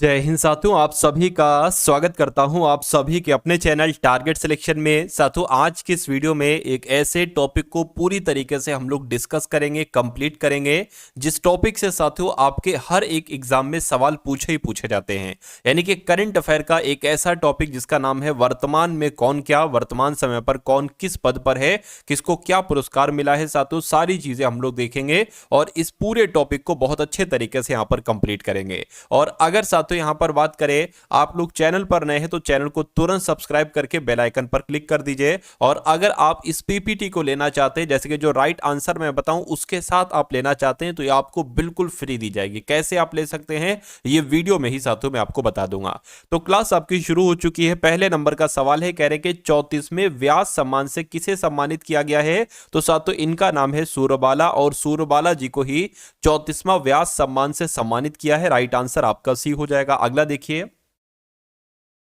जय हिंद साथियों, आप सभी का स्वागत करता हूं आप सभी के अपने चैनल टारगेट सिलेक्शन में। साथियों, आज की इस वीडियो में एक ऐसे टॉपिक को पूरी तरीके से हम लोग डिस्कस करेंगे, कंप्लीट करेंगे, जिस टॉपिक से साथियों आपके हर एक एग्जाम में सवाल पूछे ही पूछे जाते हैं। यानी कि करंट अफेयर का एक ऐसा टॉपिक जिसका नाम है वर्तमान में कौन क्या, वर्तमान समय पर कौन किस पद पर है, किसको क्या पुरस्कार मिला है। साथियों, सारी चीजें हम लोग देखेंगे और इस पूरे टॉपिक को बहुत अच्छे तरीके से यहां पर कंप्लीट करेंगे। और अगर साथियों यहां पर बात करें, आप लोग चैनल पर नए हैं तो चैनल को तुरंत सब्सक्राइब करके बेल आइकन पर क्लिक कर दीजिए। और अगर आप इस पीपीटी को लेना चाहते हैं, जैसे कि जो राइट आंसर मैं बताऊं उसके साथ आप लेना चाहते हैं, तो ये आपको बिल्कुल फ्री दी जाएगी। कैसे आप ले सकते हैं ये वीडियो में ही साथियों मैं आपको बता दूंगा। तो क्लास आपकी शुरू हो चुकी है। पहले नंबर का सवाल है, कह रहे कि 34वें व्यास सम्मान से किसे सम्मानित किया गया है। तो साथियों इनका नाम है सूरबाला, और सूरबाला जी को ही 34वां व्यास सम्मान से सम्मानित किया है। राइट आंसर आपका सी हो जाएगा। अगला देखिए,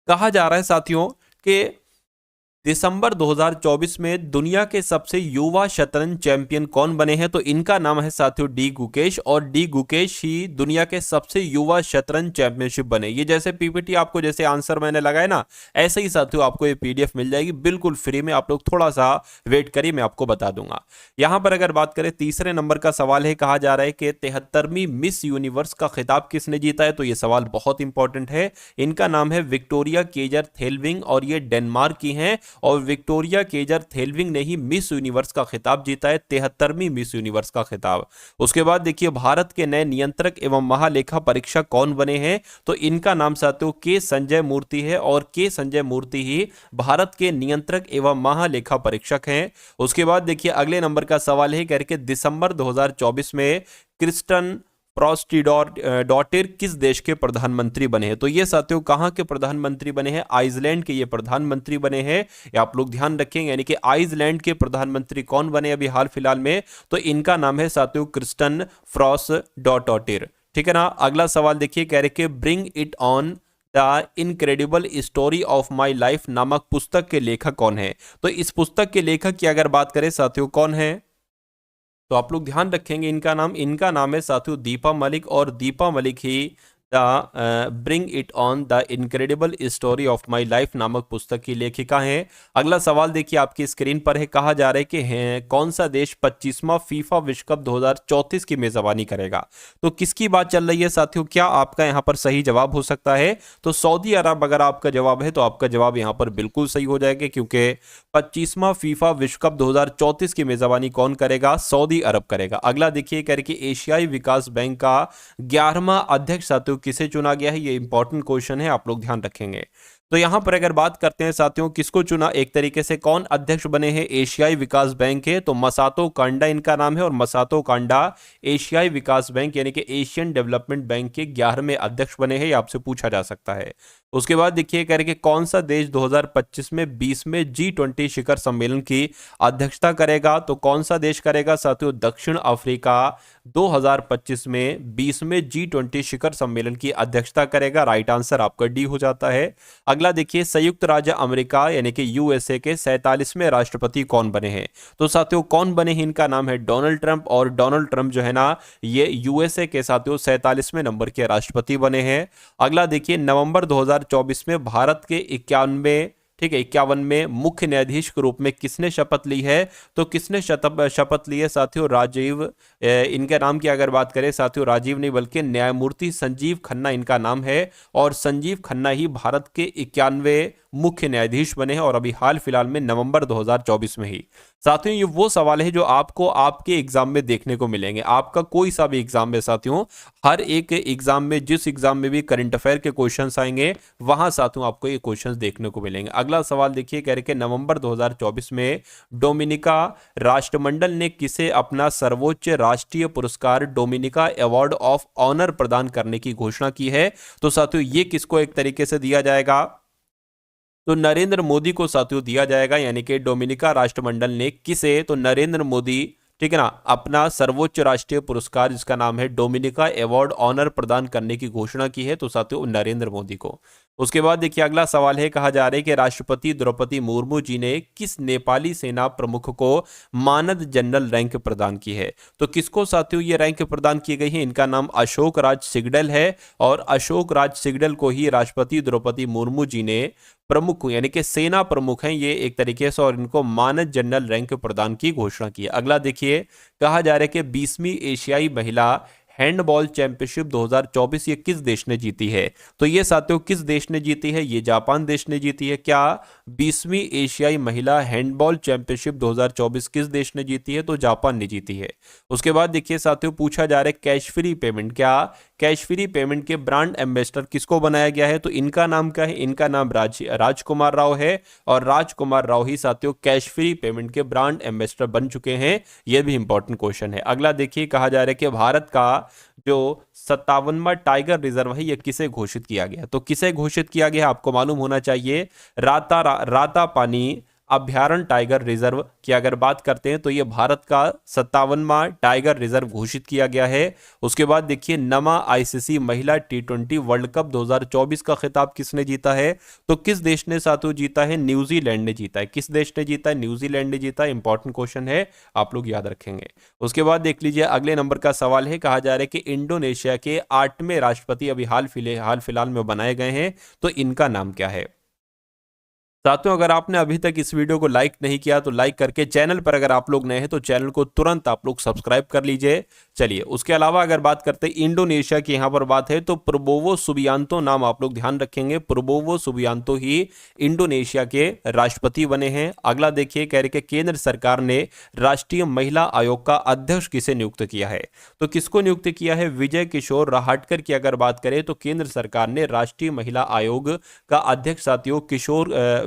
कहा जा रहा है साथियों कि दिसंबर 2024 में दुनिया के सबसे युवा शतरंज चैंपियन कौन बने हैं। तो इनका नाम है साथियों डी गुकेश, और डी गुकेश ही दुनिया के सबसे युवा शतरंज चैंपियनशिप बने। ये जैसे पीपीटी आपको जैसे आंसर मैंने लगाया ना, ऐसे ही साथियों आपको ये पीडीएफ मिल जाएगी बिल्कुल फ्री में। आप लोग थोड़ा सा वेट करिए, मैं आपको बता दूंगा। यहां पर अगर बात करें, तीसरे नंबर का सवाल है, कहा जा रहा है कि 73वीं मिस यूनिवर्स का खिताब किसने जीता है। तो ये सवाल बहुत इंपॉर्टेंट है। इनका नाम है विक्टोरिया केजर थेलविंग, और ये डेनमार्क की हैं। और विक्टोरिया केजर थेलविंग ने ही मिस यूनिवर्स का खिताब जीता है, 73वीं मिस यूनिवर्स का खिताब। उसके बाद देखिए, भारत के नए नियंत्रक एवं महालेखा परीक्षक कौन बने हैं। तो इनका नाम साथियों के संजय मूर्ति है, और के संजय मूर्ति ही भारत के नियंत्रक एवं महालेखा परीक्षक हैं। उसके बाद देखिए, अगले नंबर का सवाल है, कह के दिसंबर 2024 में क्रिस्टन डॉटेर किस देश के प्रधानमंत्री बने हैं। तो ये साथियों कहां के प्रधानमंत्री बने हैं, आइसलैंड के ये प्रधानमंत्री बने हैं। ये आप लोग ध्यान रखेंगे, यानी कि आइसलैंड के प्रधानमंत्री कौन बने अभी हाल फिलहाल में। तो इनका नाम है साथियों क्रिस्टन डॉटेर। ठीक है ना। अगला सवाल देखिए, कह रहे कि bring it on the incredible story of my life नामक पुस्तक के लेखक कौन है। तो इस पुस्तक के लेखक की अगर बात करें साथियों, कौन है, तो आप लोग ध्यान रखेंगे इनका नाम है साथियों दीपा मलिक, और दीपा मलिक ही the bring it on the incredible story of my life नामक पुस्तक की लेखिका हैं। अगला सवाल देखिए आपकी स्क्रीन पर है, कहा जा रहा है कि कौन सा देश 25वां फीफा विश्व कप 2034 की मेजबानी करेगा। तो किसकी बात चल रही है साथियों, क्या आपका यहां पर सही जवाब हो सकता है। तो सऊदी अरब अगर आपका जवाब है तो आपका जवाब यहां पर बिल्कुल सही हो जाएगा, क्योंकि 25वां फीफा विश्व कप 2034 की मेजबानी कौन करेगा, सऊदी अरब करेगा। अगला देखिए, कह रहे कि एशियाई विकास बैंक का 11वां अध्यक्ष साथियों किसे चुना गया है। ये इंपॉर्टेंट क्वेश्चन है, आप लोग ध्यान रखेंगे। तो यहां पर अगर बात करते हैं साथियों किसको चुना, एक तरीके से कौन अध्यक्ष बने हैं एशियाई विकास बैंक के। तो मसातो कांडा इनका नाम है, और मसातो कांडा एशियाई विकास बैंक यानी कि एशियन डेवलपमेंट बैंक के 11वें अध्यक्ष बने हैं। ये आपसे पूछा जा सकता है। उसके बाद देखिए, कह रहे कि कौन सा देश 2025 में 20वें G20 शिखर सम्मेलन की अध्यक्षता करेगा। तो कौन सा देश करेगा साथियों, दक्षिण अफ्रीका 2025 में 20वें G20 शिखर सम्मेलन की अध्यक्षता करेगा। राइट आंसर आपका डी हो जाता है। अगला देखिए, संयुक्त राज्य अमेरिका यानी कि यूएसए के 47वें राष्ट्रपति कौन बने हैं। तो साथियों कौन बने हैं, इनका नाम है डोनाल्ड ट्रंप, और डोनाल्ड ट्रंप जो है ना, ये यूएसए के साथियों 47वें नंबर के राष्ट्रपति बने हैं। अगला देखिए, नवंबर 2024 में भारत के 51 में मुख्य न्यायाधीश के रूप में किसने शपथ ली है। तो किसने शपथ ली है साथियों, राजीव। इनके नाम की अगर बात करें साथियों, राजीव नहीं बल्कि न्यायमूर्ति संजीव खन्ना इनका नाम है, और संजीव खन्ना ही भारत के 91 मुख्य न्यायाधीश बने हैं, और अभी हाल फिलहाल में नवंबर 2024 में ही। साथियों ये वो सवाल है जो आपको आपके एग्जाम में देखने को मिलेंगे। आपका कोई सा भी एग्जाम में साथियों, हर एक एग्जाम में, जिस एग्जाम में भी करंट अफेयर के क्वेश्चंस आएंगे, वहां साथियों आपको ये क्वेश्चंस देखने को मिलेंगे। अगला सवाल देखिए, कह रहे कि नवंबर 2024 में डोमिनिका राष्ट्रमंडल ने किसे अपना सर्वोच्च राष्ट्रीय पुरस्कार डोमिनिका अवार्ड ऑफ ऑनर प्रदान करने की घोषणा की है। तो साथियों ये किसको एक तरीके से दिया जाएगा, तो नरेंद्र मोदी को साथियों दिया जाएगा। यानी कि डोमिनिका राष्ट्रमंडल ने किसे, तो नरेंद्र मोदी, ठीक है ना, अपना सर्वोच्च राष्ट्रीय पुरस्कार जिसका नाम है डोमिनिका अवार्ड ऑनर प्रदान करने की घोषणा की है। तो साथियों नरेंद्र मोदी को। उसके बाद देखिए अगला सवाल है, कहा जा रहा है कि राष्ट्रपति द्रौपदी मुर्मू जी ने किस नेपाली सेना प्रमुख को मानद जनरल रैंक प्रदान की है। तो किसको साथियों ये रैंक प्रदान की गई है, इनका नाम अशोक राज सिगडेल है और अशोक राज सिगडेल को ही राष्ट्रपति द्रौपदी मुर्मू जी ने प्रमुख यानी कि सेना प्रमुख हैं ये एक तरीके से, और इनको मानद जनरल रैंक प्रदान की घोषणा की है। अगला देखिए, कहा जा रहा है कि 20वीं एशियाई महिला हैंडबॉल चैंपियनशिप 2024 ये किस देश ने जीती है। तो ये साथियों किस देश ने जीती है, ये जापान देश ने जीती है। क्या 20वीं एशियाई महिला हैंडबॉल चैंपियनशिप 2024 किस देश ने जीती है, तो जापान ने जीती है। उसके बाद देखिए साथियों पूछा जा रहा है कैश फ्री पेमेंट, क्या कैश फ्री पेमेंट के ब्रांड एम्बेसडर किसको बनाया गया है। तो इनका नाम क्या है, इनका नाम राजकुमार राव है और राजकुमार राव ही साथियों कैश फ्री पेमेंट के ब्रांड एम्बेसडर बन चुके हैं। यह भी इंपॉर्टेंट क्वेश्चन है। अगला देखिए, कहा जा रहा है कि भारत का जो 57वां टाइगर रिजर्व है ये किसे घोषित किया गया। तो किसे घोषित किया गया आपको मालूम होना चाहिए, राता पानी अभ्यारण्य टाइगर रिजर्व की अगर बात करते हैं तो ये भारत का 57वां टाइगर रिजर्व घोषित किया गया है। उसके बाद देखिए नमा आईसीसी महिला T20 वर्ल्ड कप 2024 का खिताब किसने जीता है। तो किस देश ने साथियों जीता है, न्यूजीलैंड ने जीता है। किस देश ने जीता है, न्यूजीलैंड ने जीता है। इंपॉर्टेंट क्वेश्चन है, आप लोग याद रखेंगे। उसके बाद देख लीजिए अगले नंबर का सवाल है, कहा जा रहा है कि इंडोनेशिया के 8वें राष्ट्रपति अभी हाल फिलहाल में बनाए गए हैं, तो इनका नाम क्या है। साथियों अगर आपने अभी तक इस वीडियो को लाइक नहीं किया तो लाइक करके, चैनल पर अगर आप लोग नए हैं तो चैनल को तुरंत आप लोग सब्सक्राइब कर लीजिए। चलिए उसके अलावा अगर बात करते हैं इंडोनेशिया की यहां पर बात है तो प्रबोवो सुबियांतो नाम आप लोग ध्यान रखेंगे, प्रबोवो सुबियांतो ही इंडोनेशिया के राष्ट्रपति बने हैं। अगला देखिए, कह रहे कि केंद्र सरकार ने राष्ट्रीय महिला आयोग का अध्यक्ष किसे नियुक्त किया है। तो किसको नियुक्त किया है, विजय किशोर रहाटकर की अगर बात करें तो केंद्र सरकार ने राष्ट्रीय महिला आयोग का अध्यक्ष साथियों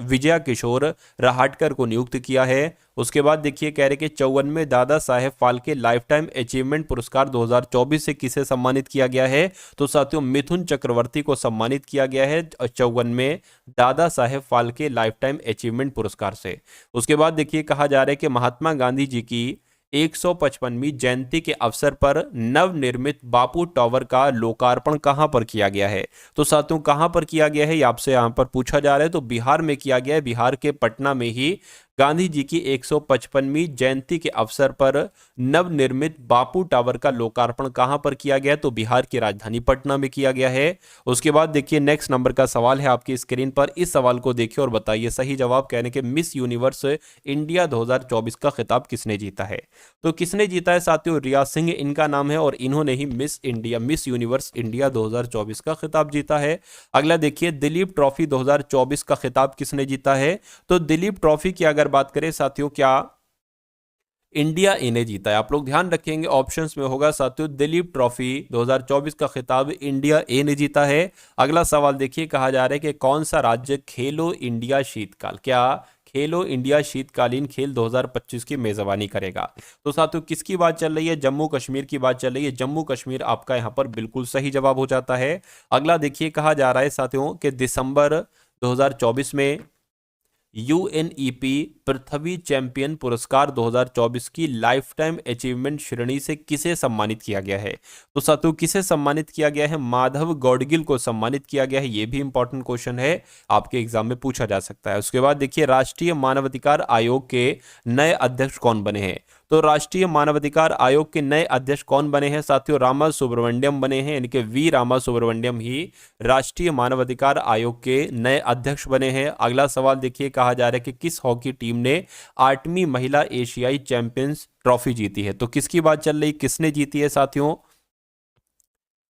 विजया किशोर रहाटकर को नियुक्त किया है। उसके बाद देखिए कह रहे कि 54वें Dada Saheb Phalke life time achievement पुरस्कार 2024 से किसे सम्मानित किया गया है। तो साथियों मिथुन चक्रवर्ती को सम्मानित किया गया है 54वें Dada Saheb Phalke life time achievement पुरस्कार से। उसके बाद देखिए कहा जा रहा है कि महात्मा गांधी जी की 155वीं जयंती के अवसर पर नवनिर्मित बापू टावर का लोकार्पण कहां पर किया गया है। तो साथियों कहां पर किया गया है ये आपसे यहां पर पूछा जा रहा है। तो बिहार में किया गया है, बिहार के पटना में ही गांधी जी की 155वीं जयंती के अवसर पर नवनिर्मित बापू टावर का लोकार्पण कहां पर किया गया, तो बिहार की राजधानी पटना में किया गया है। उसके बाद देखिए नेक्स्ट नंबर का सवाल है आपकी स्क्रीन पर, इस सवाल को देखिए और बताइए सही जवाब। कहने के मिस यूनिवर्स इंडिया 2024 का खिताब किसने जीता है। तो किसने जीता है साथियों, रिया सिंह इनका नाम है और इन्होंने ही मिस यूनिवर्स इंडिया 2024 का खिताब जीता है। अगला देखिए, दिलीप ट्रॉफी 2024 का खिताब किसने जीता है। तो दिलीप ट्रॉफी की अगर बात करें साथियों, क्या इंडिया ए ने जीता है। आप लोग ध्यान रखेंगे ऑप्शंस में होगा साथियों, दिलीप ट्रॉफी 2024 का खिताब इंडिया ए ने जीता है। अगला सवाल देखिए, कहा जा रहा है कि कौन सा राज्य खेलो इंडिया शीतकाल, क्या खेलो इंडिया शीतकालीन खेल 2025 की मेजबानी करेगा। तो साथियों किसकी बात चल रही है, जम्मू कश्मीर की बात चल रही है। जम्मू कश्मीर आपका यहां पर बिल्कुल सही जवाब हो जाता है। अगला देखिए, कहा जा रहा है साथियों कि दिसंबर 2024 में यूएनईपी पृथ्वी चैंपियन पुरस्कार 2024 की लाइफ टाइम अचीवमेंट श्रेणी से किसे सम्मानित किया गया है। तो साथियों किसे सम्मानित किया गया है, माधव गौडगिल को सम्मानित किया गया है। यह भी इंपॉर्टेंट क्वेश्चन है, आपके एग्जाम में पूछा जा सकता है। उसके बाद देखिए, राष्ट्रीय मानवाधिकार आयोग के नए अध्यक्ष कौन बने हैं। तो राष्ट्रीय मानवाधिकार आयोग के नए अध्यक्ष कौन बने हैं साथियों, रामा सुब्रमण्यम बने हैं, यानी कि वी रामा सुब्रमण्यम ही राष्ट्रीय मानवाधिकार आयोग के नए अध्यक्ष बने हैं। अगला सवाल देखिए, कहा जा रहा है कि किस हॉकी टीम ने 8वीं महिला एशियाई चैंपियंस ट्रॉफी जीती है। तो किसकी बात चल रही, किसने जीती है साथियों,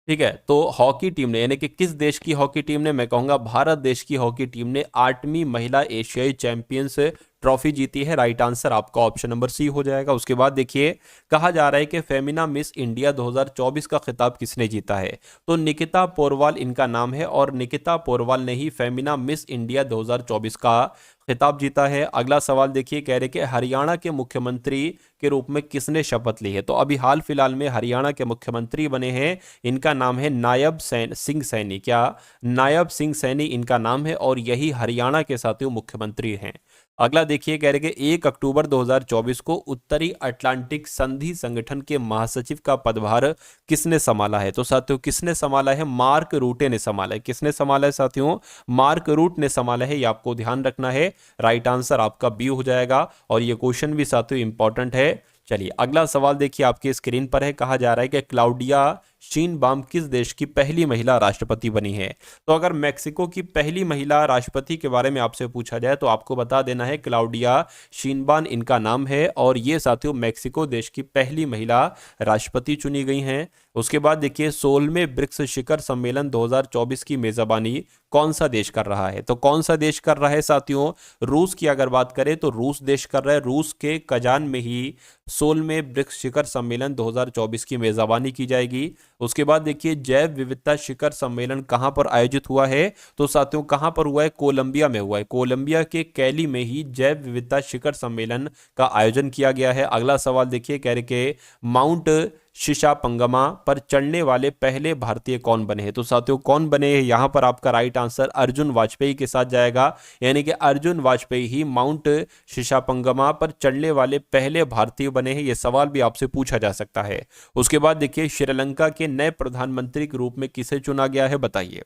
ठीक है। तो हॉकी टीम ने, यानी कि किस देश की हॉकी टीम ने, मैं कहूंगा भारत देश की हॉकी टीम ने 8वीं महिला एशियाई चैंपियंस ट्रॉफी जीती है। राइट आंसर आपका ऑप्शन नंबर सी हो जाएगा। उसके बाद देखिए, कहा जा रहा है कि फेमिना मिस इंडिया 2024 का खिताब किसने जीता है। तो निकिता पोरवाल इनका नाम है और निकिता पोरवाल ने ही फेमिना मिस इंडिया 2024 का खिताब जीता है। अगला सवाल देखिए, कह रहे कि हरियाणा के मुख्यमंत्री के रूप में किसने शपथ ली है। तो अभी हाल फिलहाल में हरियाणा के मुख्यमंत्री बने हैं, इनका नाम है नायब सिंह सैनी। क्या नायब सिंह सैनी इनका नाम है और यही हरियाणा के साथियों मुख्यमंत्री हैं। अगला देखिए, कह रहे कि 1 अक्टूबर 2024 को उत्तरी अटलांटिक संधि संगठन के महासचिव का पदभार किसने संभाला है? तो साथियों किसने संभाला है? मार्क रूटे ने संभाला है। किसने संभाला है साथियों? मार्क रूट ने संभाला है, ये आपको ध्यान रखना है। राइट आंसर आपका बी हो जाएगा और ये क्वेश्चन भी साथियों इंपॉर्टेंट है। चलिए अगला सवाल देखिए, आपकी स्क्रीन पर है। कहा जा रहा है कि क्लाउडिया शीनबाम किस देश की पहली महिला राष्ट्रपति बनी है? तो अगर मेक्सिको की पहली महिला राष्ट्रपति के बारे में आपसे पूछा जाए तो आपको बता देना है क्लाउडिया शीनबाम इनका नाम है और ये साथियों मेक्सिको देश की पहली महिला राष्ट्रपति चुनी गई हैं। उसके बाद देखिए 16वें ब्रिक्स शिखर सम्मेलन 2024 की मेजबानी कौन सा देश कर रहा है? तो कौन सा देश कर रहा है साथियों? रूस की अगर बात करें तो रूस देश कर रहा है। रूस के कजान में ही 16वें ब्रिक्स शिखर सम्मेलन 2024 की मेजबानी की जाएगी। उसके बाद देखिए जैव विविधता शिखर सम्मेलन कहां पर आयोजित हुआ है? तो साथियों कहां पर हुआ है? कोलंबिया में हुआ है। कोलंबिया के कैली में ही जैव विविधता शिखर सम्मेलन का आयोजन किया गया है। अगला सवाल देखिए, कह रहे के माउंट शीशापंगमा पर चढ़ने वाले पहले भारतीय कौन बने हैं? तो साथियों कौन बने हैं? यहां पर आपका राइट आंसर अर्जुन वाजपेयी के साथ जाएगा, यानी कि अर्जुन वाजपेयी ही माउंट शीशापंगमा पर चढ़ने वाले पहले भारतीय बने हैं। यह सवाल भी आपसे पूछा जा सकता है। उसके बाद देखिए श्रीलंका के नए प्रधानमंत्री के रूप में किसे चुना गया है? बताइए।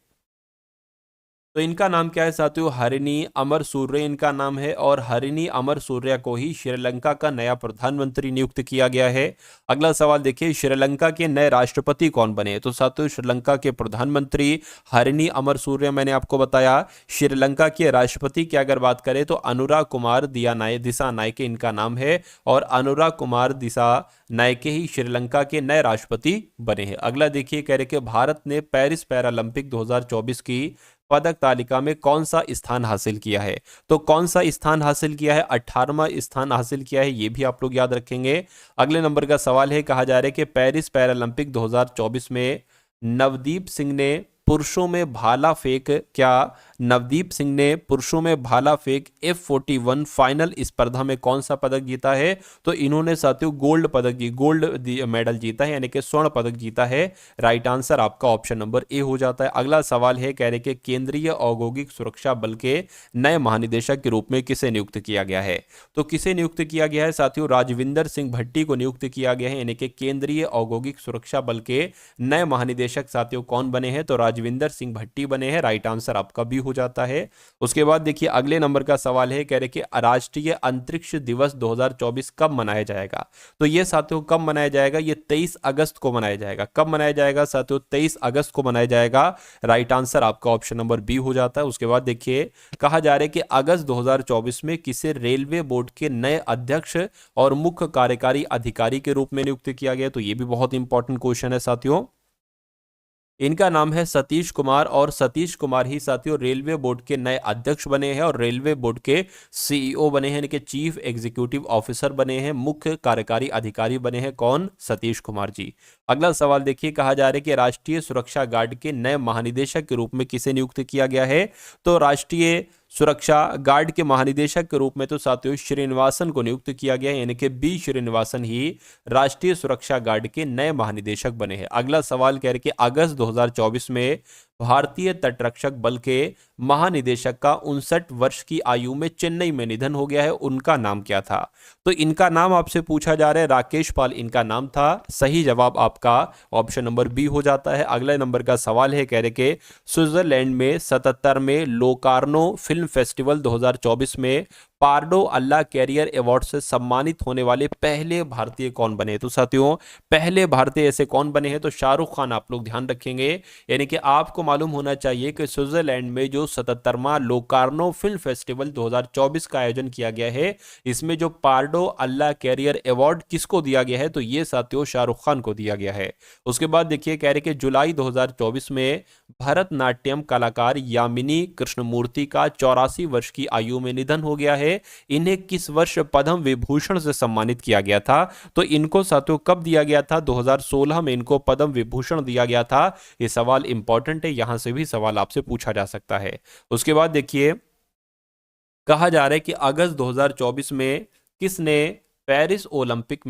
तो इनका नाम क्या है साथियों? हरिनी अमर सूर्य इनका नाम है और हरिनी अमर सूर्य को ही श्रीलंका का नया प्रधानमंत्री नियुक्त किया गया है। अगला सवाल देखिए, श्रीलंका के नए राष्ट्रपति कौन बने? तो साथियों श्रीलंका के प्रधानमंत्री हरिनी अमर सूर्य मैंने आपको बताया। श्रीलंका के राष्ट्रपति की अगर बात करें तो अनुराग कुमार दिसानायके इनका नाम है और अनुराग कुमार दिसानायके ही श्रीलंका के नए राष्ट्रपति बने हैं। अगला देखिए, कह रहे कि भारत ने पेरिस पैरालंपिक 2024 की पदक तालिका में कौन सा स्थान हासिल किया है? तो कौन सा स्थान हासिल किया है? 18वां स्थान हासिल किया है, ये भी आप लोग याद रखेंगे। अगले नंबर का सवाल है, कहा जा रहा है कि पेरिस पैरालंपिक 2024 में नवदीप सिंह ने पुरुषों में भाला फेंक क्या नवदीप सिंह ने पुरुषों में भाला फेंक F41 फाइनल स्पर्धा में कौन सा पदक जीता है? तो इन्होंने साथियों गोल्ड मेडल जीता है, यानी कि स्वर्ण पदक जीता है। राइट आंसर आपका ऑप्शन नंबर ए हो जाता है। अगला सवाल है, कह रहे कि केंद्रीय औद्योगिक सुरक्षा बल के नए महानिदेशक के रूप में किसे नियुक्त किया गया है? तो किसे नियुक्त किया गया है साथियों? राजविंदर सिंह भट्टी को नियुक्त किया गया है, यानी कि केंद्रीय औद्योगिक सुरक्षा बल के नए महानिदेशक साथियों कौन बने हैं? तो राजविंदर सिंह भट्टी बने हैं। राइट आंसर आपका भी हो जाता है। उसके बाद देखिए अगले नंबर का सवाल है, कह रहे कि राष्ट्रीय अंतरिक्ष दिवस 2024 कब मनाया जाएगा? तो ये साथियों कब मनाया जाएगा? ये 23 अगस्त को मनाया जाएगा। कब मनाया जाएगा साथियों? 23 अगस्त को मनाया जाएगा। राइट आंसर आपका ऑप्शन नंबर बी हो जाता है। उसके बाद देखिए कहा जा रहा है कि अगस्त 2024 में किसे रेलवे बोर्ड के नए अध्यक्ष और मुख्य कार्यकारी अधिकारी के रूप में नियुक्त किया गया? तो ये भी बहुत इंपॉर्टेंट क्वेश्चन है साथियों। इनका नाम है सतीश कुमार और सतीश कुमार ही साथियों रेलवे बोर्ड के नए अध्यक्ष बने हैं और रेलवे बोर्ड के सीईओ बने हैं, यानी कि चीफ एग्जीक्यूटिव ऑफिसर बने हैं, मुख्य कार्यकारी अधिकारी बने हैं। कौन? सतीश कुमार जी। अगला सवाल देखिए, कहा जा रहा है कि राष्ट्रीय सुरक्षा गार्ड के नए महानिदेशक के रूप में किसे नियुक्त किया गया है? तो राष्ट्रीय सुरक्षा गार्ड के महानिदेशक के रूप में तो साथियों श्रीनिवासन को नियुक्त किया गया है, यानी कि बी श्रीनिवासन ही राष्ट्रीय सुरक्षा गार्ड के नए महानिदेशक बने हैं। अगला सवाल कह रहे कि अगस्त 2024 में भारतीय तटरक्षक बल के महानिदेशक का 59 वर्ष की आयु में चेन्नई में निधन हो गया है, उनका नाम क्या था? तो इनका नाम आपसे पूछा जा रहा है, राकेश पाल इनका नाम था। सही जवाब आपका ऑप्शन नंबर बी हो जाता है। अगले नंबर का सवाल है, कह रहे कि स्विट्जरलैंड में 77वें लोकार्नो फिल्म फेस्टिवल 2024 में पार्डो अल्लाह कैरियर अवार्ड से सम्मानित होने वाले पहले भारतीय कौन बने? तो साथियों पहले भारतीय ऐसे कौन बने हैं? तो शाहरुख खान आप लोग ध्यान रखेंगे, यानी कि आपको मालूम होना चाहिए कि स्विट्जरलैंड में जो 77वां लोकार्नो फिल्म फेस्टिवल 2024 का आयोजन किया गया है, इसमें जो पार्डो अल्लाह कैरियर अवार्ड किसको दिया गया है? तो ये साथियों शाहरुख खान को दिया गया है। उसके बाद देखिए कह रहे कि जुलाई 2024 में भरतनाट्यम कलाकार यामिनी कृष्णमूर्ति का 84 वर्ष की आयु में निधन हो गया है। इन्हें किस वर्ष पद्म विभूषण से सम्मानित किया गया था? तो इनको साथियों कब दिया गया था? 2016 में इनको पद्म विभूषण दिया गया था। यह सवाल इंपॉर्टेंट है, यहां से भी सवाल आपसे पूछा जा सकता है। उसके बाद देखिए कहा जा रहा है कि अगस्त 2024 में किसने पेरिस ओलंपिक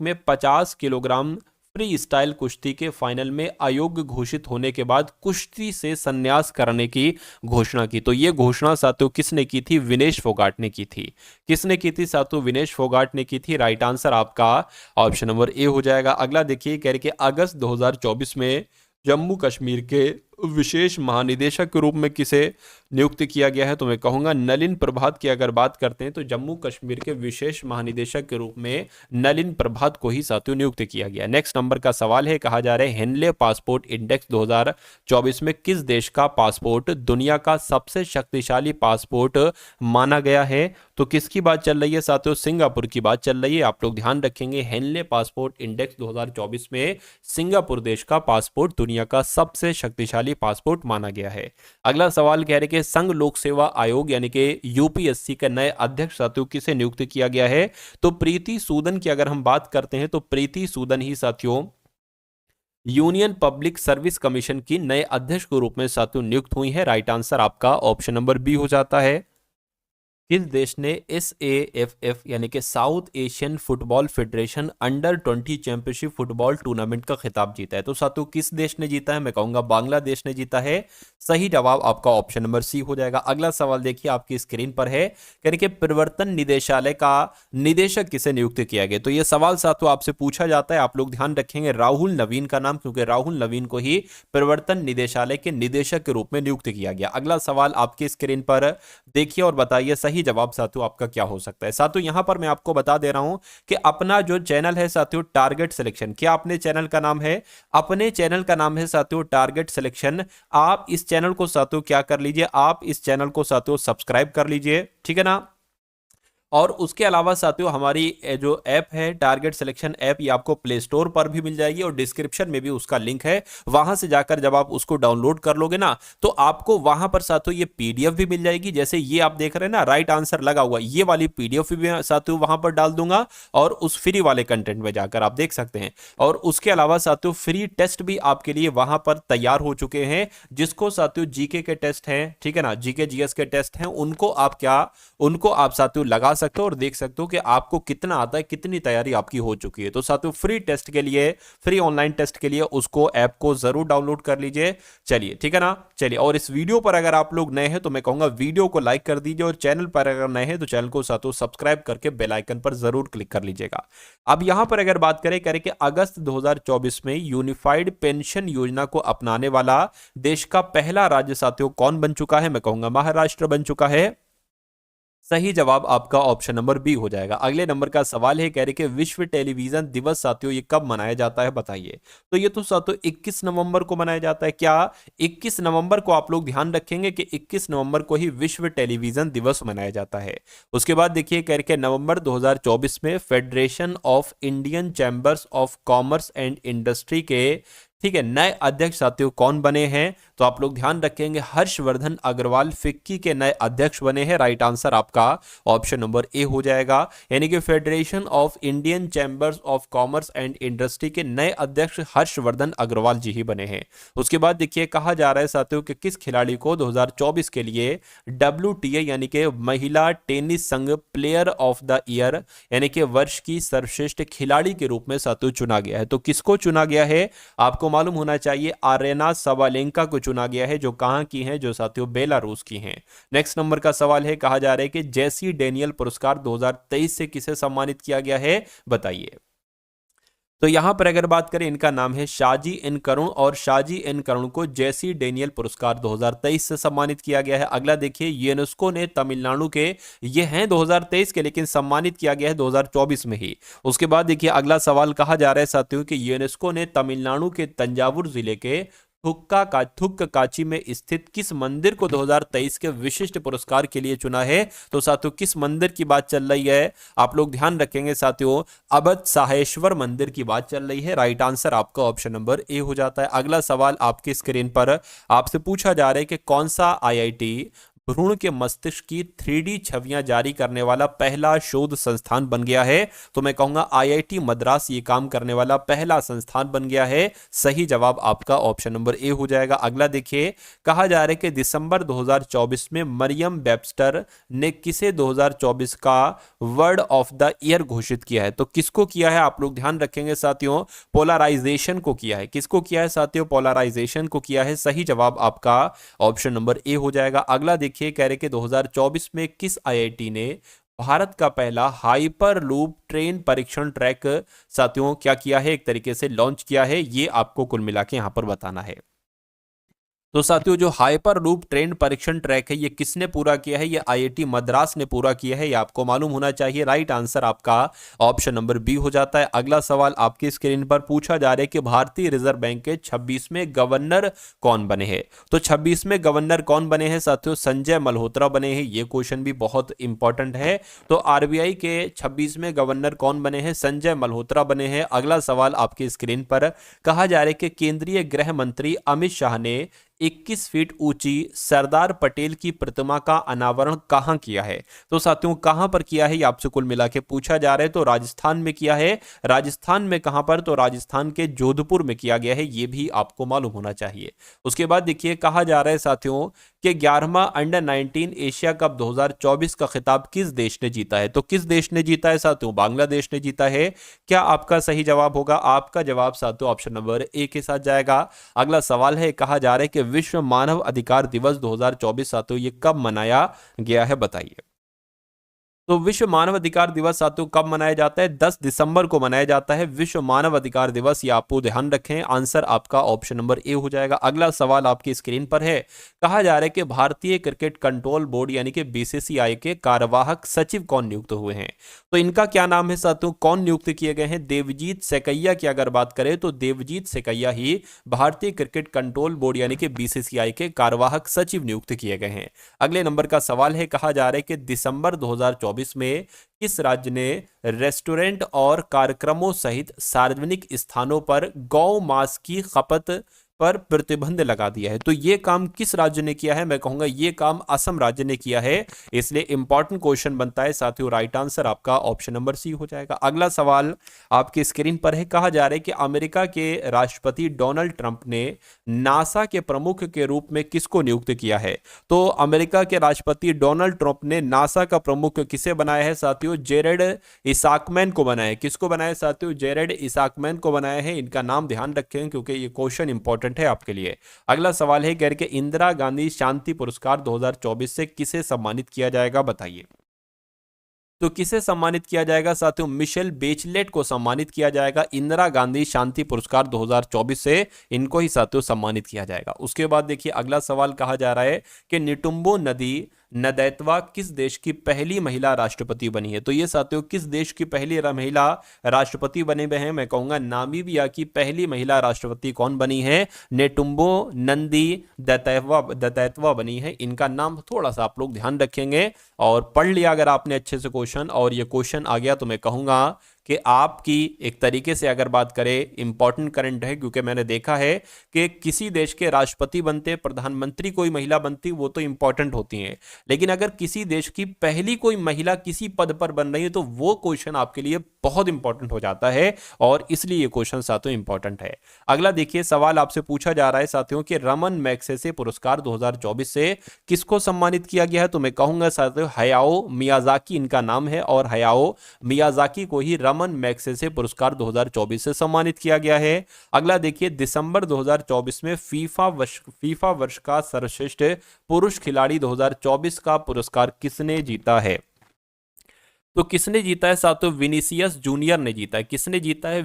में 50 किलोग्राम फ्री स्टाइल कुश्ती के फाइनल में अयोग्य घोषित होने के बाद कुश्ती से संन्यास करने की घोषणा की? तो ये घोषणा साथियों किसने की थी? विनेश फोगाट ने की थी। किसने की थी साथियों? विनेश फोगाट ने की थी। राइट आंसर आपका ऑप्शन नंबर ए हो जाएगा। अगला देखिए, कह रहे कि अगस्त 2024 में जम्मू कश्मीर के विशेष महानिदेशक के रूप में किसे नियुक्त किया गया है? तो मैं कहूंगा नलिन प्रभात की अगर बात करते हैं तो जम्मू कश्मीर के विशेष महानिदेशक के रूप में नलिन प्रभात को ही साथियों नियुक्त किया गया। नेक्स्ट नंबर का सवाल है, कहा जा रहा है हेनले पासपोर्ट इंडेक्स 2024 में किस देश का पासपोर्ट दुनिया का सबसे शक्तिशाली पासपोर्ट माना गया है? तो किसकी बात चल रही है साथियों? सिंगापुर की बात चल रही है। आप लोग ध्यान रखेंगे, हेनले पासपोर्ट इंडेक्स 2024 में सिंगापुर देश का पासपोर्ट दुनिया का सबसे शक्तिशाली पासपोर्ट माना गया है। अगला सवाल कह रहे कि संघ लोक सेवा आयोग यानी कि यूपीएससी के नए अध्यक्ष साथियों किसे नियुक्त किया गया है? तो प्रीति सूदन की अगर हम बात करते हैं तो प्रीति सूदन ही साथियों यूनियन पब्लिक सर्विस कमीशन की नए अध्यक्ष के रूप में साथियों नियुक्त हुई है। राइट आंसर आपका ऑप्शन नंबर बी हो जाता है। किस देश ने SAFF यानी कि south Asian football federation under 20 championship football tournament का खिताब जीता है? तो साथियों किस देश ने जीता है? मैं कहूंगा बांग्लादेश ने जीता है। सही जवाब आपका ऑप्शन नंबर सी हो जाएगा। अगला सवाल देखिए आपकी स्क्रीन पर है, यानी कि प्रवर्तन निदेशालय का निदेशक किसे नियुक्त किया गया? तो यह सवाल साथियों आपसे पूछा जाता है। आप लोग ध्यान रखेंगे राहुल नवीन का नाम, क्योंकि राहुल नवीन को ही प्रवर्तन निदेशालय के निदेशक के रूप में नियुक्त किया गया। अगला सवाल आपकी स्क्रीन पर देखिए और बताइए सही जवाब साथियों आपका क्या हो सकता है। साथियों यहां पर मैं आपको बता दे रहा हूं कि अपना जो चैनल है साथियों टारगेट सिलेक्शन, क्या अपने चैनल का नाम है? अपने चैनल का नाम है साथियों टारगेट सिलेक्शन। आप इस चैनल को साथियों क्या कर लीजिए, आप इस चैनल को साथियों सब्सक्राइब कर लीजिए, ठीक है ना। और उसके अलावा साथियों हमारी जो ऐप है टारगेट सिलेक्शन ऐप, ये आपको प्ले स्टोर पर भी मिल जाएगी और डिस्क्रिप्शन में भी उसका लिंक है। वहां से जाकर जब आप उसको डाउनलोड कर लोगे ना तो आपको वहां पर साथियों ये पीडीएफ भी मिल जाएगी। जैसे ये आप देख रहे हैं ना राइट आंसर लगा हुआ, ये वाली पीडीएफ भी साथियों वहां पर डाल दूंगा और उस फ्री वाले कंटेंट में जाकर आप देख सकते हैं। और उसके अलावा साथियों फ्री टेस्ट भी आपके लिए वहां पर तैयार हो चुके हैं, जिसको साथियों जीके के टेस्ट हैं, ठीक है ना, जीके जीएस के टेस्ट हैं, उनको आप साथियों लगा सकते हो और देख सकते हो कि आपको कितना आता है, कितनी तैयारी आपकी हो चुकी है। तो साथियों फ्री टेस्ट के लिए, फ्री ऑनलाइन टेस्ट के लिए उसको ऐप को जरूर डाउनलोड कर लीजिए। चलिए ठीक है ना, चलिए। और इस वीडियो पर अगर आप लोग नए हैं तो मैं कहूंगा वीडियो को लाइक कर दीजिए और चैनल पर अगर नए हैं तो चैनल को साथियों सब्सक्राइब करके बेल आइकन पर जरूर क्लिक कर लीजिएगा। अब यहां पर अगर बात करें कि अगस्त 2024 में यूनिफाइड पेंशन योजना को अपनाने वाला देश का पहला राज्य साथियों कौन बन चुका है? मैं कहूंगा महाराष्ट्र बन चुका है। सही जवाब आपका ऑप्शन नंबर बी हो जाएगा। अगले नंबर का सवाल है, कह रहे कि विश्व टेलीविजन दिवस साथियों ये कब मनाया जाता है बताइए? तो ये तो साथियों 21 नवंबर को मनाया जाता है। क्या 21 नवंबर को? आप लोग ध्यान रखेंगे कि 21 नवंबर को ही विश्व टेलीविजन दिवस मनाया जाता है। उसके बाद देखिए कह रहे कि नवंबर 2024 में federation of Indian chambers of commerce and industry के, ठीक है, नए अध्यक्ष साथियों कौन बने हैं? तो आप लोग ध्यान रखेंगे हर्षवर्धन अग्रवाल फिक्की के नए अध्यक्ष बने हैं। राइट आंसर आपका ऑप्शन नंबर ए हो जाएगा, यानी कि federation of Indian chambers of commerce and industry के नए अध्यक्ष हर्षवर्धन अग्रवाल जी ही बने हैं। उसके बाद देखिए कहा जा रहा है साथियों कि किस खिलाड़ी को 2024 के लिए WTA यानी कि महिला टेनिस संघ प्लेयर ऑफ द ईयर यानी कि वर्ष की सर्वश्रेष्ठ खिलाड़ी के रूप में साथियों चुना गया है? तो किसको चुना गया है आपको मालूम होना चाहिए। आरेना सबालेंका को चुना गया है, जो कहां की हैं? जो साथियों बेलारूस की हैं। नेक्स्ट नंबर का सवाल है, कहा जा रहा है कि जेसी डेनियल पुरस्कार 2023 से किसे सम्मानित किया गया है बताइए? तो यहां पर अगर बात करें, इनका नाम है शाजी एन करुण और शाजी एन करुण को जेसी डेनियल पुरस्कार 2023 से सम्मानित किया गया है। अगला देखिए यूनेस्को ने तमिलनाडु के, ये हैं 2023 के लेकिन सम्मानित किया गया है 2024 में ही। उसके बाद देखिए अगला सवाल कहा जा रहा है साथियों कि यूनेस्को ने तमिलनाडु के तंजावुर जिले के थुक्का काची में स्थित किस मंदिर को 2023 के विशिष्ट पुरस्कार के लिए चुना है? तो साथियों किस मंदिर की बात चल रही है? आप लोग ध्यान रखेंगे साथियों अवध साहेश्वर मंदिर की बात चल रही है। राइट आंसर आपका ऑप्शन नंबर ए हो जाता है। अगला सवाल आपकी स्क्रीन पर आपसे पूछा जा रहा है कि कौन सा IIT भ्रूण के मस्तिष्क की 3D छवियां जारी करने वाला पहला शोध संस्थान बन गया है? तो मैं कहूंगा IIT मद्रास ये काम करने वाला पहला संस्थान बन गया है। सही जवाब आपका ऑप्शन नंबर ए हो जाएगा। अगला देखिए, कहा जा रहा है कि दिसंबर 2024 में मरियम वेबस्टर ने किसे 2024 का वर्ड ऑफ द ईयर घोषित किया है? तो किसको किया है आप लोग ध्यान रखेंगे साथियों, पोलराइजेशन को किया है। किसको किया है साथियों? पोलराइजेशन को किया है। सही जवाब आपका ऑप्शन नंबर ए हो जाएगा। अगला देखिए, कह रहे कि 2024 में किस IIT ने भारत का पहला हाइपर लूप ट्रेन परीक्षण ट्रैक साथियों क्या किया है, एक तरीके से लॉन्च किया है? ये आपको कुल मिला के यहां पर बताना है। तो साथियों, जो हाइपर लूप ट्रेन परीक्षण ट्रैक है ये किसने पूरा किया है? ये IIT मद्रास ने पूरा किया है, ये आपको मालूम होना चाहिए। राइट आंसर आपका ऑप्शन नंबर बी हो जाता है। अगला सवाल आपकी स्क्रीन पर पूछा जा रहा है कि भारतीय रिजर्व बैंक के 26वें गवर्नर कौन बने हैं? तो 26वें गवर्नर कौन बने हैं साथियों? संजय मल्होत्रा बने हैं। ये क्वेश्चन भी बहुत इंपॉर्टेंट है। तो RBI के 26वें गवर्नर कौन बने हैं? संजय मल्होत्रा बने हैं। अगला सवाल आपकी स्क्रीन पर कहा जा रहा है कि केंद्रीय गृह मंत्री अमित शाह ने 21 फीट ऊंची सरदार पटेल की प्रतिमा का अनावरण कहां किया है? तो साथियों, कहां पर किया है ये आपसे कुल मिला के पूछा जा रहा है। तो राजस्थान में किया है। राजस्थान में कहां पर? तो राजस्थान के जोधपुर में किया गया है। ये भी आपको मालूम होना चाहिए। उसके बाद देखिए, कहा जा रहा है साथियों कि 11वां अंडर-19 एशिया कप 2024 का खिताब किस देश ने जीता है? तो किस देश ने जीता है साथियों? बांग्लादेश ने जीता है। क्या आपका सही जवाब होगा? आपका जवाब साथियों ऑप्शन नंबर ए के साथ जाएगा। अगला सवाल है, कहा जा रहा है कि विश्व मानव अधिकार दिवस 2024 साथियों ये कब मनाया गया है? बताइए। तो विश्व मानव अधिकार दिवस साथियों कब मनाया जाता है? 10 दिसंबर को मनाया जाता है विश्व मानव अधिकार दिवस। ये आपको ध्यान रखें। आंसर आपका ऑप्शन नंबर ए हो जाएगा। अगला सवाल आपकी स्क्रीन पर है। कहा जा रहा है कि भारतीय क्रिकेट कंट्रोल बोर्ड यानी कि BCCI के कार्यवाहक सचिव कौन नियुक्त हुए हैं? तो इनका क्या नाम है साथियों? कौन नियुक्त किए गए हैं? देवजीत सेकैया की अगर बात करें तो देवजीत सेकैया ही भारतीय क्रिकेट कंट्रोल बोर्ड यानी कि BCCI के कार्यवाहक सचिव नियुक्त किए गए हैं। अगले नंबर का सवाल है, कहा जा रहा है कि दिसंबर 2024 में किस राज्य ने रेस्टोरेंट और कार्यक्रमों सहित सार्वजनिक स्थानों पर गौ मांस की खपत पर प्रतिबंध लगा दिया है? तो यह काम किस राज्य ने किया है? मैं कहूंगा यह काम असम राज्य ने किया है। इसलिए इंपॉर्टेंट क्वेश्चन बनता है साथियों। राइट आंसर आपका ऑप्शन नंबर सी हो जाएगा। अगला सवाल आपकी स्क्रीन पर है। कहा जा रहा है कि अमेरिका के राष्ट्रपति डोनाल्ड ट्रंप ने नासा के प्रमुख के रूप में किसको नियुक्त किया है? तो अमेरिका के राष्ट्रपति डोनाल्ड ट्रंप ने नासा का प्रमुख किसे बनाया है साथियों? जेरेड इसाकमैन को बनाया है। किसको बनाया है साथियों? जेरेड इसाकमैन को बनाया है। इनका नाम ध्यान रखें क्योंकि ये क्वेश्चन इंपॉर्टेंट है आपके लिए। अगला सवाल है, कह रहे कि इंदिरा गांधी शांति पुरस्कार 2024 से किसे सम्मानित किया जाएगा? बताइए। तो किसे सम्मानित किया जाएगा साथियों? मिशेल बेचलेट को सम्मानित किया जाएगा। इंदिरा गांधी शांति पुरस्कार 2024 से इनको ही साथियों सम्मानित किया जाएगा। उसके बाद देखिए, अगला सवाल कहा जा रहा है कि निटुम्बो नदी नदैतवा किस देश की पहली महिला राष्ट्रपति बनी है? तो ये साथियों किस देश की पहली महिला राष्ट्रपति बने हुए हैं? मैं कहूंगा नामीबिया की पहली महिला राष्ट्रपति कौन बनी है? नेटुम्बो नंदी दतैतवा बनी है। इनका नाम थोड़ा सा आप लोग ध्यान रखेंगे और पढ़ लिया अगर आपने अच्छे से क्वेश्चन, और ये क्वेश्चन आ गया तो मैं कहूंगा कि आपकी एक तरीके से अगर बात करें इंपॉर्टेंट करंट है, क्योंकि मैंने देखा है कि किसी देश के राष्ट्रपति बनते, प्रधानमंत्री कोई महिला बनती, वो तो इंपॉर्टेंट होती हैं, लेकिन अगर किसी देश की पहली कोई महिला किसी पद पर बन रही है तो वो क्वेश्चन आपके लिए बहुत इंपॉर्टेंट हो जाता है, और इसलिए ये क्वेश्चन साथियों इंपॉर्टेंट है। अगला देखिए, सवाल आपसे पूछा जा रहा है साथियों कि रमन मैग्सेसे पुरस्कार 2024 से किसको सम्मानित किया गया है? तो मैं कहूंगा साथियों हयाओ मियाजाकी इनका नाम है, और हयाओ मियाजाकी को ही रमन मैग्सेसे पुरस्कार 2024 से सम्मानित किया गया है। अगला देखिए, दिसंबर 2024 में फीफा वर्ष का सर्वश्रेष्ठ पुरुष खिलाड़ी 2024 का पुरस्कार किसने जीता है? तो किसने जीता है साथियों? विनीसियस जूनियर ने जीता है। किसने जीता है?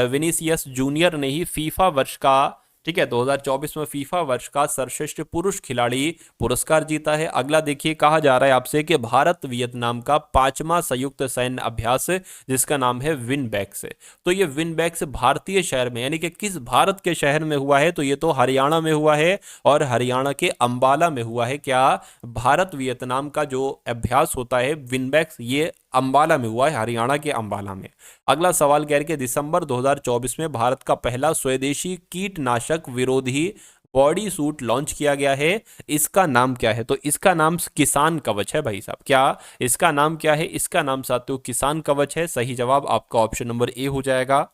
विनीसियस जूनियर ने ही फीफा वर्ष का, ठीक है, 2024 में फीफा वर्ष का सर्वश्रेष्ठ पुरुष खिलाड़ी पुरस्कार जीता है। अगला देखिए, कहा जा रहा है आपसे कि भारत वियतनाम का 5वां संयुक्त सैन्य अभ्यास जिसका नाम है विनबैक्स, तो ये विनबैक्स भारतीय शहर में यानी कि किस भारत के शहर में हुआ है? तो ये तो हरियाणा में हुआ है, और हरियाणा के अंबाला में हुआ है। क्या भारत वियतनाम का जो अभ्यास होता है विनबैक्स, ये अंबाला में हुआ है, हरियाणा के अंबाला में। अगला सवाल कह रहे कि दिसंबर 2024 में भारत का पहला स्वदेशी कीटनाशक विरोधी बॉडी सूट लॉन्च किया गया है, इसका नाम क्या है? तो इसका नाम किसान कवच है भाई साहब। क्या इसका नाम क्या है? इसका नाम साथियों किसान कवच है। सही जवाब आपका ऑप्शन नंबर ए हो जाएगा।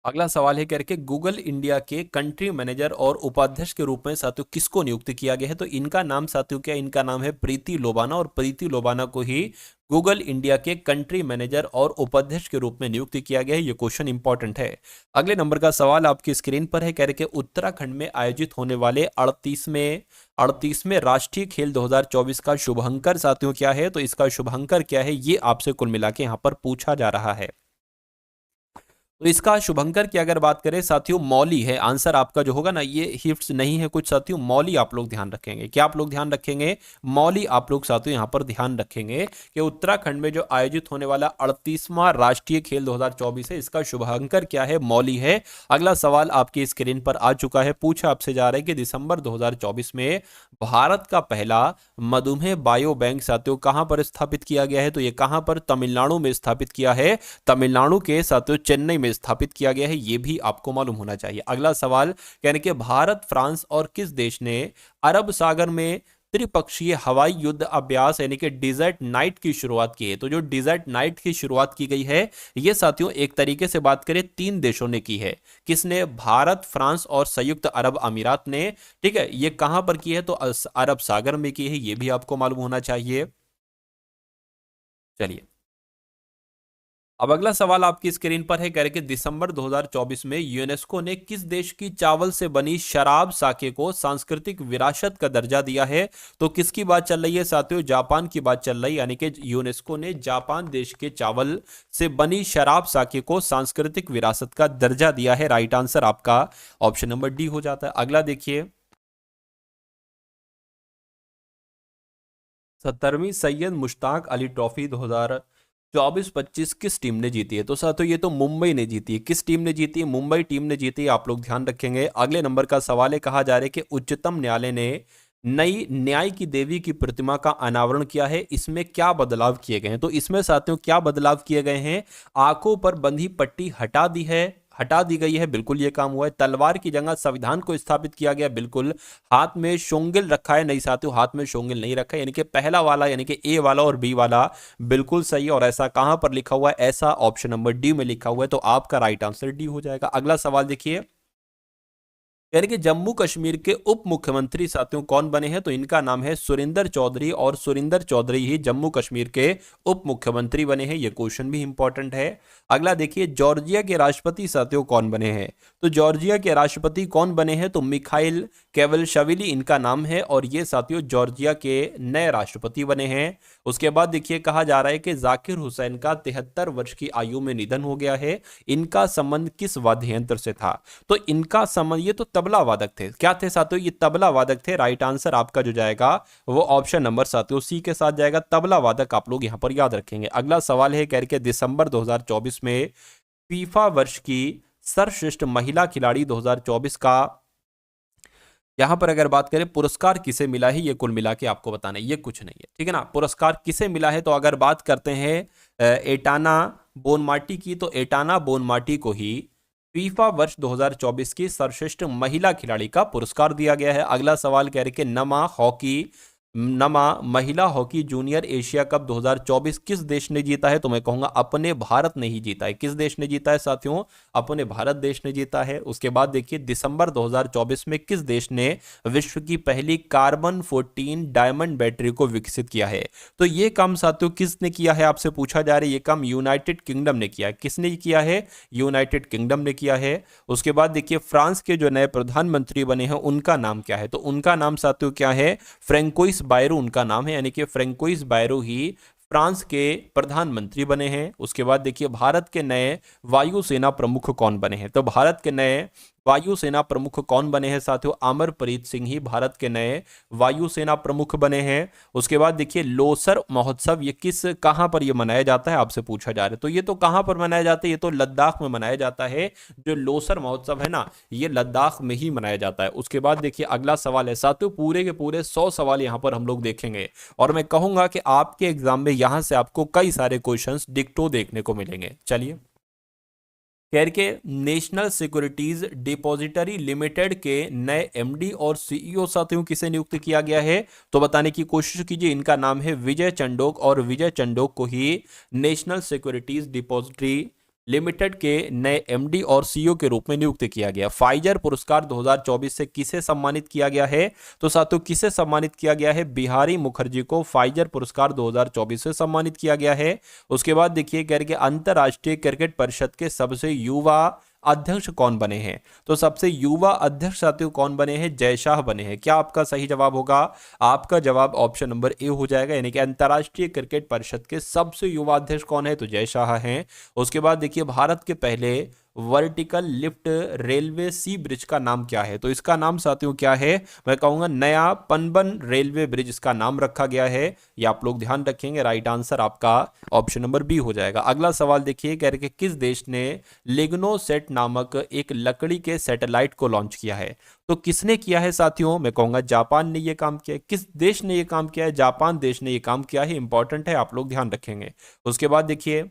अगला सवाल है करके गूगल इंडिया के कंट्री मैनेजर और उपाध्यक्ष के रूप में साथियों किसको नियुक्त किया गया है? तो इनका नाम साथियों क्या, इनका नाम है प्रीति लोबाना, और प्रीति लोबाना को ही गूगल इंडिया के कंट्री मैनेजर और उपाध्यक्ष के रूप में नियुक्त किया गया है। ये क्वेश्चन इंपॉर्टेंट है। अगले नंबर का सवाल आपकी स्क्रीन पर है, कह रहे कि उत्तराखंड में आयोजित होने वाले 38वें राष्ट्रीय खेल 2024 का शुभंकर साथियों क्या है? तो इसका शुभंकर क्या है, ये आपसे कुल मिला के यहाँ पर पूछा जा रहा है। तो इसका शुभंकर की अगर बात करें साथियों, मौली है आंसर आपका जो होगा ना। ये हिफ्ट्स नहीं है कुछ साथियों, मौली आप लोग ध्यान रखेंगे। क्या आप लोग ध्यान रखेंगे? मौली आप लोग साथियों यहां पर ध्यान रखेंगे कि उत्तराखंड में जो आयोजित होने वाला 38वां राष्ट्रीय खेल 2024 है, इसका शुभंकर क्या है? मौली है। अगला सवाल आपकी स्क्रीन पर आ चुका है। पूछा आपसे जा रहा है कि दिसंबर 2024 में भारत का पहला मधुमेह बायो बैंक साथियों कहां पर स्थापित किया गया है? तो ये कहां पर? तमिलनाडु में स्थापित किया है। तमिलनाडु के साथियों चेन्नई में स्थापित किया गया है। यह भी आपको मालूम होना चाहिए। अगला सवाल कहने के भारत, फ्रांस और किस देश ने अरब सागर में त्रिपक्षीय हवाई युद्ध अभ्यास यानी कि डिजर्ट नाइट की शुरुआत की है? तो जो डिजर्ट नाइट की शुरुआत की गई है, यह साथियों एक तरीके से बात करें 3 देशों ने की है। किसने? भारत, फ्रांस और संयुक्त अरब अमीरात ने। ठीक है, यह कहां पर की है? तो अरब सागर में की है। यह भी आपको मालूम होना चाहिए। चलिए, अब अगला सवाल आपकी स्क्रीन पर है, कह रहे कि दिसंबर 2024 में यूनेस्को ने किस देश की चावल से बनी शराब साके को सांस्कृतिक विरासत का दर्जा दिया है? तो किसकी बात चल रही है साथियों? जापान की बात चल रही है। यानी कि यूनेस्को ने जापान देश के चावल से बनी शराब साके को सांस्कृतिक विरासत का दर्जा दिया है। राइट आंसर आपका ऑप्शन नंबर डी हो जाता है। अगला देखिए, 17वीं सैयद मुश्ताक अली ट्रॉफी 2024-25 किस टीम ने जीती है? तो साथियों ये तो मुंबई ने जीती है। किस टीम ने जीती है? मुंबई टीम ने जीती है। आप लोग ध्यान रखेंगे। अगले नंबर का सवाल है, कहा जा रहा है कि उच्चतम न्यायालय ने नई न्याय की देवी की प्रतिमा का अनावरण किया है। इसमें क्या बदलाव किए गए हैं? तो इसमें साथियों क्या बदलाव किए गए हैं? आंखों पर बंधी पट्टी हटा दी गई है, बिल्कुल ये काम हुआ है। तलवार की जगह संविधान को स्थापित किया गया, बिल्कुल। हाथ में शोंगिल रखा है, नहीं साथियों हाथ में शोंगिल नहीं रखा है। यानी कि पहला वाला यानी कि ए वाला और बी वाला बिल्कुल सही है। और ऐसा कहां पर लिखा हुआ है? ऐसा ऑप्शन नंबर डी में लिखा हुआ है। तो आपका राइट आंसर डी हो जाएगा। अगला सवाल देखिए, यानी कि जम्मू कश्मीर के उप मुख्यमंत्री साथियों कौन बने हैं? तो इनका नाम है सुरिंदर चौधरी, और सुरिंदर चौधरी ही जम्मू कश्मीर के उप मुख्यमंत्री बने हैं। ये क्वेश्चन भी इंपॉर्टेंट है। अगला देखिए, जॉर्जिया के राष्ट्रपति साथियों कौन बने हैं? तो जॉर्जिया के राष्ट्रपति कौन बने हैं? तो मिखाइल केवलशविली इनका नाम है, और ये साथियों जॉर्जिया के नए राष्ट्रपति बने हैं। उसके बाद देखिए, कहा जा रहा है कि जाकिर हुसैन का 73 वर्ष की आयु में निधन हो गया है। इनका संबंध किस वाद्य यंत्र से था? तो इनका संबंध, ये तो तबला वादक थे। क्या थे साथियों? ये तबला वादक थे। राइट आंसर आपका जो जाएगा वो ऑप्शन नंबर साथियों सी के साथ जाएगा। तबला वादक आप लोग यहां पर याद रखेंगे। अगला सवाल है, कह के दिसंबर 2024 में फीफा वर्ष की सर्वश्रेष्ठ महिला खिलाड़ी 2024 का यहां पर अगर बात करें पुरस्कार किसे मिला है, ये कुल मिला के आपको बताना है। ये कुछ नहीं है, ठीक है ना। पुरस्कार किसे मिला है? तो अगर बात करते हैं एटाना बोनमाटी की, तो एटाना बोनमाटी को ही फीफा वर्ष 2024 की सर्वश्रेष्ठ महिला खिलाड़ी का पुरस्कार दिया गया है। अगला सवाल कह रहे कि नमा महिला हॉकी जूनियर एशिया कप 2024 किस देश ने जीता है? तो मैं कहूंगा अपने भारत ने ही जीता है। किस देश ने जीता है साथियों? अपने भारत देश ने जीता है। उसके बाद देखिए, दिसंबर 2024 में किस देश ने विश्व की पहली कार्बन 14 डायमंड बैटरी को विकसित किया है? तो ये काम साथियों किसने किया है आपसे पूछा जा रहा है। ये काम यूनाइटेड किंगडम ने किया है। किसने किया है? यूनाइटेड किंगडम ने किया है। उसके बाद देखिए, फ्रांस के जो नए प्रधानमंत्री बने हैं उनका नाम क्या है? तो उनका नाम साथियों क्या है? फ्रेंकोइस बायरो उनका नाम है। यानी कि फ्रेंकोइस बायरो ही फ्रांस के प्रधानमंत्री बने हैं। उसके बाद देखिए, भारत के नए वायुसेना प्रमुख कौन बने हैं? तो भारत के नए वायुसेना प्रमुख कौन बने हैं साथियों? अमरप्रीत सिंह ही भारत के नए वायुसेना प्रमुख बने हैं। उसके बाद देखिए, लोसर महोत्सव ये कहां पर ये मनाया जाता है आपसे पूछा जा रहा है। तो ये तो कहां पर मनाया जाता है? ये तो लद्दाख में मनाया जाता है। जो लोसर महोत्सव है ना, ये लद्दाख में ही मनाया जाता है। उसके बाद देखिए, अगला सवाल है साथियों, पूरे के पूरे 100 सवाल यहां पर हम लोग देखेंगे, और मैं कहूंगा कि आपके एग्जाम में यहां से आपको कई सारे क्वेश्चंस डिक्टो देखने को मिलेंगे। चलिए, कह के नेशनल सिक्योरिटीज डिपॉजिटरी लिमिटेड के नए एमडी और सीईओ साथियों किसे नियुक्त किया गया है, तो बताने की कोशिश कीजिए। इनका नाम है विजय चंडोक और विजय चंडोक को ही नेशनल सिक्योरिटीज डिपॉजिटरी लिमिटेड के नए एमडी और सीईओ के रूप में नियुक्त किया गया। फाइजर पुरस्कार 2024 से किसे सम्मानित किया गया है, तो साथियों किसे सम्मानित किया गया है, बिहारी मुखर्जी को फाइजर पुरस्कार 2024 से सम्मानित किया गया है। उसके बाद देखिए कह रहे कि अंतरराष्ट्रीय क्रिकेट परिषद के सबसे युवा अध्यक्ष कौन बने हैं, तो सबसे युवा अध्यक्ष साथियों कौन बने हैं, जय शाह बने हैं। क्या आपका सही जवाब होगा, आपका जवाब ऑप्शन नंबर ए हो जाएगा, यानी कि अंतरराष्ट्रीय क्रिकेट परिषद के सबसे युवा अध्यक्ष कौन है, तो जय शाह हैं। उसके बाद देखिए भारत के पहले वर्टिकल लिफ्ट रेलवे सी ब्रिज का नाम क्या है, तो इसका नाम साथियों क्या है, मैं कहूंगा नया पनबन रेलवे ब्रिज इसका नाम रखा गया है। ये आप लोग ध्यान रखेंगे, राइट आंसर आपका ऑप्शन नंबर बी हो जाएगा। अगला सवाल देखिए कह रहे कि किस देश ने लिग्नोसेट नामक एक लकड़ी के सैटेलाइट को लॉन्च किया है, तो किसने किया है साथियों, मैं कहूंगा जापान ने यह काम किया है। किस देश ने यह काम किया है, जापान देश ने यह काम किया है, इंपॉर्टेंट है, आप लोग ध्यान रखेंगे। उसके बाद देखिए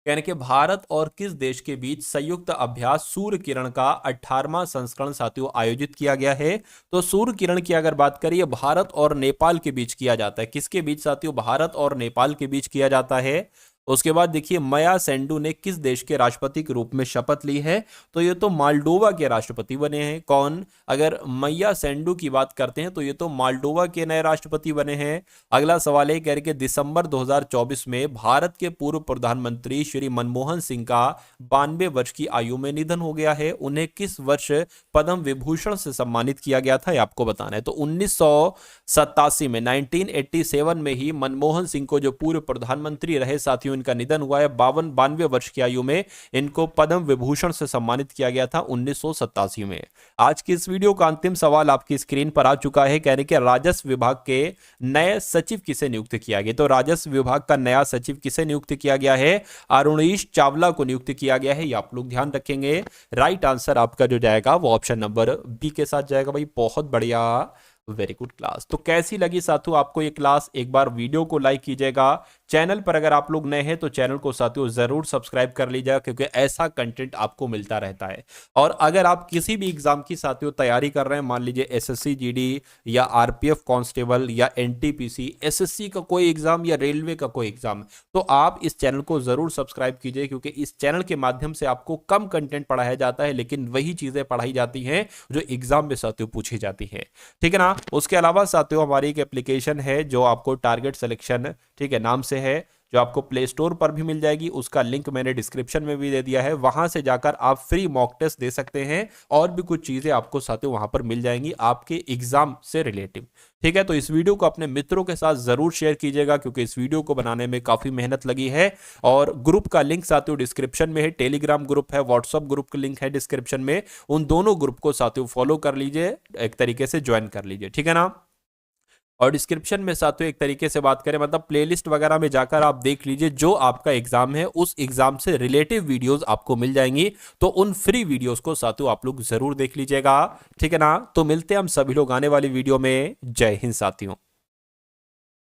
यानी कि भारत और किस देश के बीच संयुक्त अभ्यास सूर्य किरण का 18वां संस्करण साथियों आयोजित किया गया है, तो सूर्य किरण की अगर बात करिए भारत और नेपाल के बीच किया जाता है। किसके बीच साथियों, भारत और नेपाल के बीच किया जाता है। उसके बाद देखिए माया सेंडू ने किस देश के राष्ट्रपति के रूप में शपथ ली है, तो ये तो मालडोवा के राष्ट्रपति बने हैं। कौन, अगर मैया सेंडू की बात करते हैं तो ये तो मालडोवा के नए राष्ट्रपति बने हैं। अगला सवाल है कह रहे कि दिसंबर 2024 में भारत के पूर्व प्रधानमंत्री श्री मनमोहन सिंह का 92 वर्ष की आयु में निधन हो गया है। उन्हें किस वर्ष पद्म विभूषण से सम्मानित किया गया था, ये आपको बताना है। तो 1987 में 1987 में ही मनमोहन सिंह को जो पूर्व प्रधानमंत्री रहे साथियों इनका निधन हुआ है। 92 वर्ष की आयु में इनको पद्म विभूषण से सम्मानित किया गया था 1987 में। आज की इस वीडियो का अंतिम सवाल आपकी स्क्रीन पर आ चुका है, कह रहे कि राजस्व विभाग के नए सचिव किसे नियुक्त किया गया, तो राजस्व विभाग का नया सचिव किसे नियुक्त किया गया है, अरुणेश चावला को नियुक्त किया गया है। ये आप लोग ध्यान रखेंगे, राइट आंसर आपका जो जाएगा वो ऑप्शन नंबर बी के साथ जाएगा। भाई बहुत बढ़िया, वेरी गुड क्लास। तो कैसी लगी साथियों आपको ये क्लास, एक बार वीडियो को लाइक कीजिएगा। चैनल पर अगर आप लोग नए हैं तो चैनल को साथियों जरूर सब्सक्राइब कर लीजिएगा, क्योंकि ऐसा कंटेंट आपको मिलता रहता है। और अगर आप किसी भी एग्जाम की साथियों तैयारी कर रहे हैं, मान लीजिए एसएससी जीडी या आरपीएफ कांस्टेबल या एनटीपीसी, एसएससी का कोई एग्जाम या रेलवे का कोई एग्जाम, तो आप इस चैनल को जरूर सब्सक्राइब कीजिए, क्योंकि इस चैनल के माध्यम से आपको कम कंटेंट पढ़ाया जाता है, लेकिन वही चीजें पढ़ाई जाती हैं जो एग्जाम में साथियों पूछी जाती है। ठीक है ना। उसके अलावा साथियों हमारी एक एप्लीकेशन है जो आपको टारगेट सिलेक्शन, ठीक है, नाम से है, जो आपको प्ले स्टोर पर भी मिल जाएगी। उसका लिंक मैंने डिस्क्रिप्शन में भी दे दिया है, वहां से जाकर आप फ्री मॉक टेस्ट दे सकते हैं और भी कुछ चीजें आपको साथियों वहां पर मिल जाएंगी आपके एग्जाम से रिलेटिव। ठीक है, तो इस वीडियो को अपने मित्रों के साथ जरूर शेयर कीजिएगा, क्योंकि इस वीडियो को बनाने में काफी मेहनत लगी है। और ग्रुप का लिंक साथियों डिस्क्रिप्शन में है, टेलीग्राम ग्रुप है, व्हाट्सएप ग्रुप का लिंक है डिस्क्रिप्शन में, उन दोनों ग्रुप को साथियों फॉलो कर लीजिए, एक तरीके से ज्वाइन कर लीजिए। ठीक है ना। और डिस्क्रिप्शन में साथियों एक तरीके से बात करें, मतलब प्लेलिस्ट वगैरह में जाकर आप देख लीजिए, जो आपका एग्जाम है उस एग्जाम से रिलेटिव वीडियोस आपको मिल जाएंगी, तो उन फ्री वीडियोस को साथियों आप लोग जरूर देख लीजिएगा। ठीक है ना। तो मिलते हैं हम सभी लोग आने वाली वीडियो में। जय हिंद साथियों।